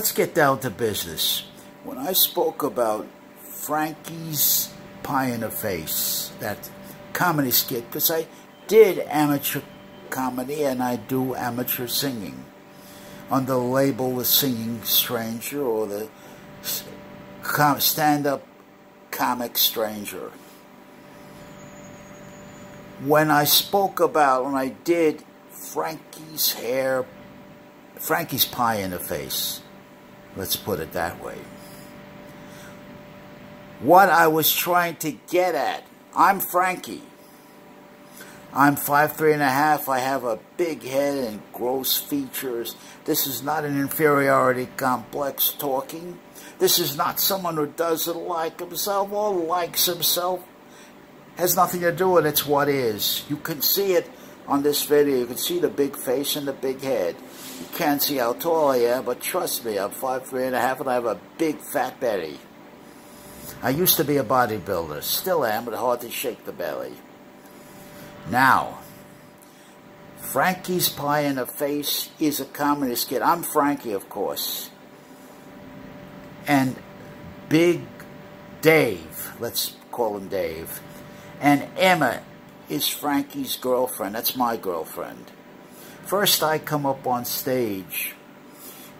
Let's get down to business. When I spoke about Frankie's Pie in the Face, that comedy skit, because I did amateur comedy and I do amateur singing under the label The Singing Stranger or the stand-up comic stranger. When I did Frankie's Pie in the Face, let's put it that way. What I was trying to get at, I'm Frankie. I'm 5'3½". I have a big head and gross features. This is not an inferiority complex talking. This is not someone who doesn't like himself or likes himself. Has nothing to do with it. It's what is. You can see it on this video. You can see the big face and the big head. You can't see how tall I am, but trust me, I'm 5'3½" and I have a big fat belly. I used to be a bodybuilder. Still am, but hard to shake the belly. Now, Frankie's Pie in the Face is a comedy skit. I'm Frankie, of course. And Big Dave, let's call him Dave, and Emma is Frankie's girlfriend. That's my girlfriend. First, I come up on stage,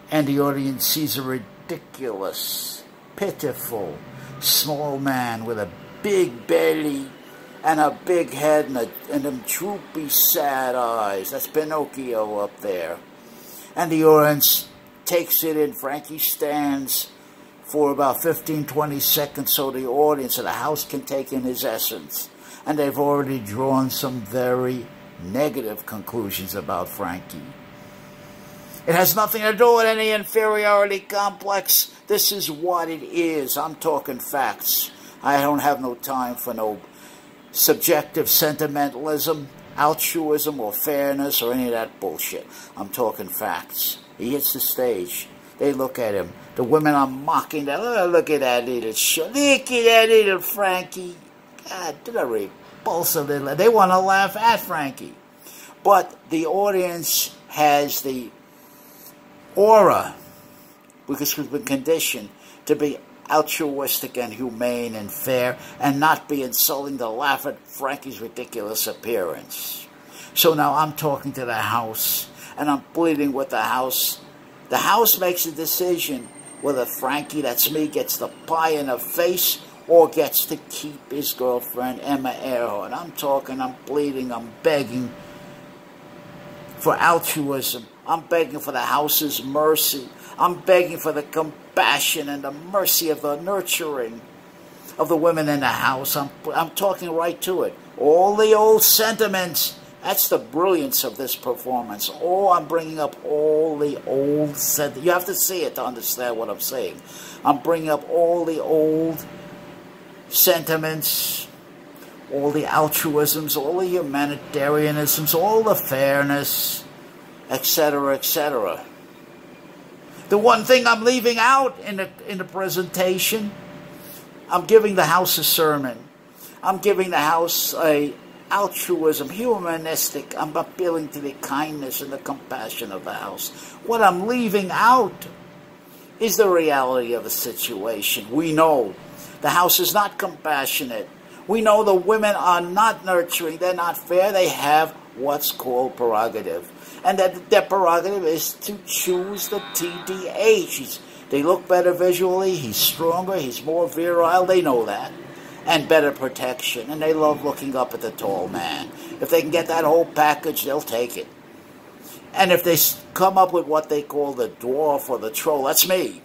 and the audience sees a ridiculous, pitiful, small man with a big belly and a big head and them droopy, sad eyes. That's Pinocchio up there. And the audience takes it in. Frankie stands for about 15-20 seconds so the audience of the house can take in his essence. And they've already drawn some very negative conclusions about Frankie. It has nothing to do with any inferiority complex. This is what it is. I'm talking facts. I don't have no time for no subjective sentimentalism, altruism, or fairness, or any of that bullshit. I'm talking facts. He hits the stage. They look at him. The women are mocking that. Oh, look at that little shit. Look at that little Frankie. God, they're repulsive. They want to laugh at Frankie. But the audience has the aura, because we've been conditioned to be altruistic and humane and fair and not be insulting to laugh at Frankie's ridiculous appearance. So now I'm talking to the house and I'm pleading with the house. The house makes a decision whether Frankie, that's me, gets the pie in the face or gets to keep his girlfriend, Emma Earhart. I'm talking, I'm pleading, I'm begging for altruism. I'm begging for the house's mercy. I'm begging for the compassion and the mercy of the nurturing of the women in the house. I'm talking right to it. All the old sentiments. That's the brilliance of this performance. Oh, I'm bringing up all the old sentiments. You have to see it to understand what I'm saying. I'm bringing up all the old sentiments, all the altruisms, all the humanitarianisms, all the fairness, etc., etc. The one thing I'm leaving out in the presentation, I'm giving the house a sermon. I'm giving the house a altruism, humanistic. I'm appealing to the kindness and the compassion of the house. What I'm leaving out is the reality of the situation. We know the house is not compassionate. We know the women are not nurturing. They're not fair. They have what's called prerogative. And that their prerogative is to choose the TDH. They look better visually. He's stronger. He's more virile. They know that. And better protection. And they love looking up at the tall man. If they can get that whole package, they'll take it. And if they come up with what they call the dwarf or the troll, that's me.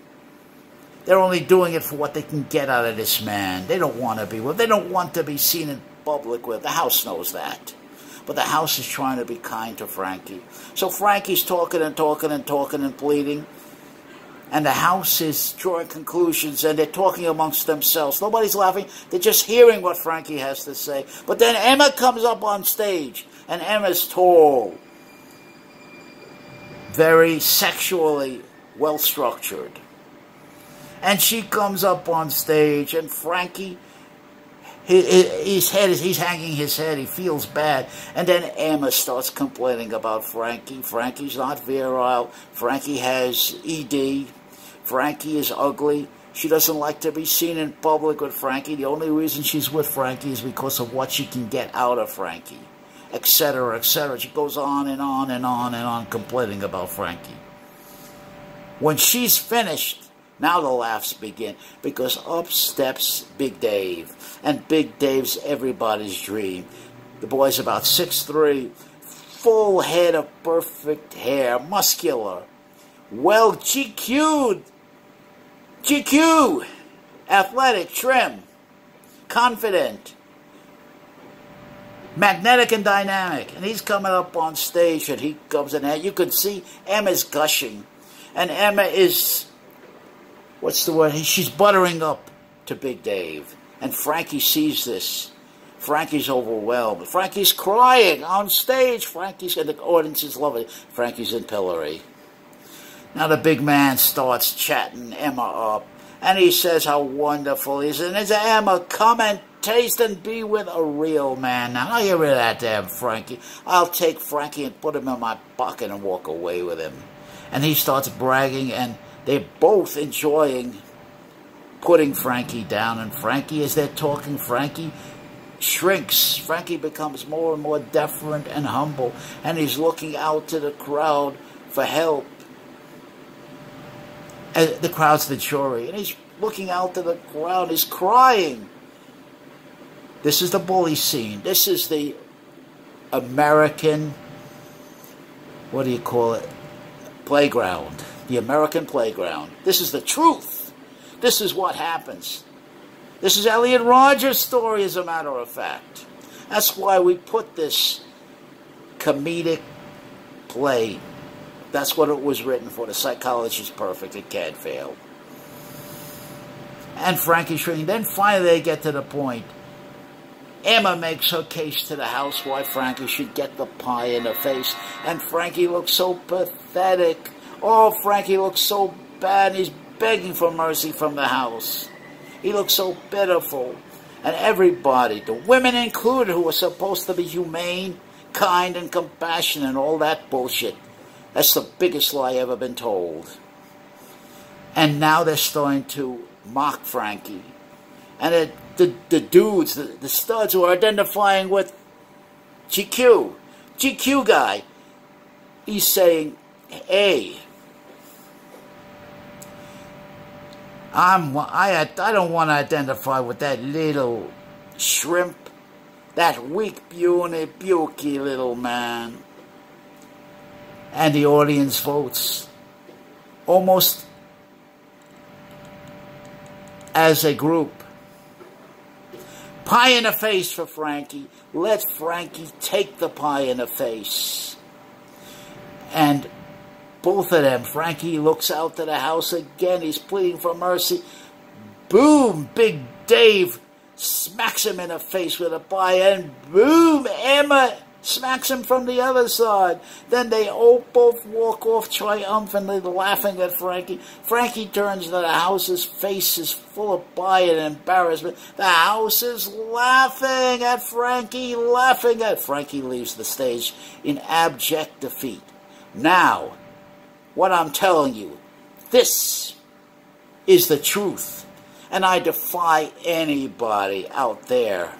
They're only doing it for what they can get out of this man. They don't want to be with. They don't want to be seen in public with. The house knows that. But the house is trying to be kind to Frankie. So Frankie's talking and talking and talking and pleading. And the house is drawing conclusions and they're talking amongst themselves. Nobody's laughing. They're just hearing what Frankie has to say. But then Emma comes up on stage. And Emma's tall. Very sexually well-structured. And she comes up on stage and Frankie, he's hanging his head. He feels bad. And then Emma starts complaining about Frankie. Frankie's not virile. Frankie has ED. Frankie is ugly. She doesn't like to be seen in public with Frankie. The only reason she's with Frankie is because of what she can get out of Frankie, etc., etc. She goes on and on and on and on complaining about Frankie. When she's finished, now the laughs begin, because up steps Big Dave. And Big Dave's everybody's dream. The boy's about 6'3", full head of perfect hair, muscular, well GQ'd, athletic, trim, confident, magnetic and dynamic. And he's coming up on stage, and he comes in there. You can see Emma's gushing. And Emma is, what's the word? She's buttering up to Big Dave. And Frankie sees this. Frankie's overwhelmed. Frankie's crying on stage. Frankie's, and the audience is loving it. Frankie's in pillory. Now the big man starts chatting Emma up. And he says how wonderful he is. And he says, Emma, come and taste and be with a real man. Now get rid of that damn Frankie. I'll take Frankie and put him in my pocket and walk away with him. And he starts bragging, and they're both enjoying putting Frankie down. And Frankie, as they're talking, Frankie shrinks. Frankie becomes more and more deferent and humble. And he's looking out to the crowd for help. The crowd's the jury, and he's looking out to the crowd. He's crying. This is the bully scene. This is the American, what do you call it, playground. The American playground. This is the truth. This is what happens. This is Elliot Rodgers' story, as a matter of fact. That's why we put this comedic play. That's what it was written for. The psychology is perfect. It can't fail. And Frankie's shrinking. Then finally they get to the point. Emma makes her case to the house why Frankie should get the pie in the face. And Frankie looks so pathetic. Oh, Frankie looks so bad. He's begging for mercy from the house. He looks so pitiful. And everybody, the women included, who are supposed to be humane, kind, and compassionate, and all that bullshit. That's the biggest lie ever been told. And now they're starting to mock Frankie. And the dudes, the studs who are identifying with GQ guy, he's saying, hey, I don't want to identify with that little shrimp, that weak, puny, pukey little man. And the audience votes almost as a group. Pie in the face for Frankie. Let Frankie take the pie in the face. And both of them, Frankie looks out to the house again. He's pleading for mercy. Boom! Big Dave smacks him in the face with a pie. And boom! Emma smacks him from the other side. Then they all both walk off triumphantly, laughing at Frankie. Frankie turns to the house. His face is full of pie and embarrassment. The house is laughing at Frankie, laughing at Frankie. Leaves the stage in abject defeat. Now, what I'm telling you, this is the truth. And I defy anybody out there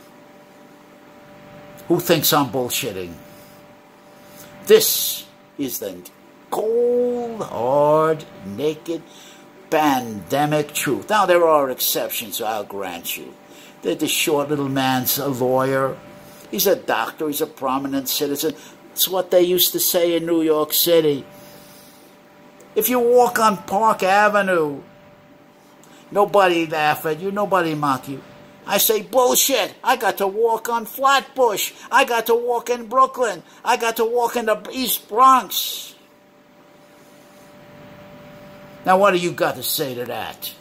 who thinks I'm bullshitting. This is the cold, hard, naked, pandemic truth. Now, there are exceptions, I'll grant you. The short little man's a lawyer. He's a doctor. He's a prominent citizen. It's what they used to say in New York City. If you walk on Park Avenue, nobody laugh at you, nobody mock you. I say, bullshit, I got to walk on Flatbush. I got to walk in Brooklyn. I got to walk in the East Bronx. Now, what do you got to say to that?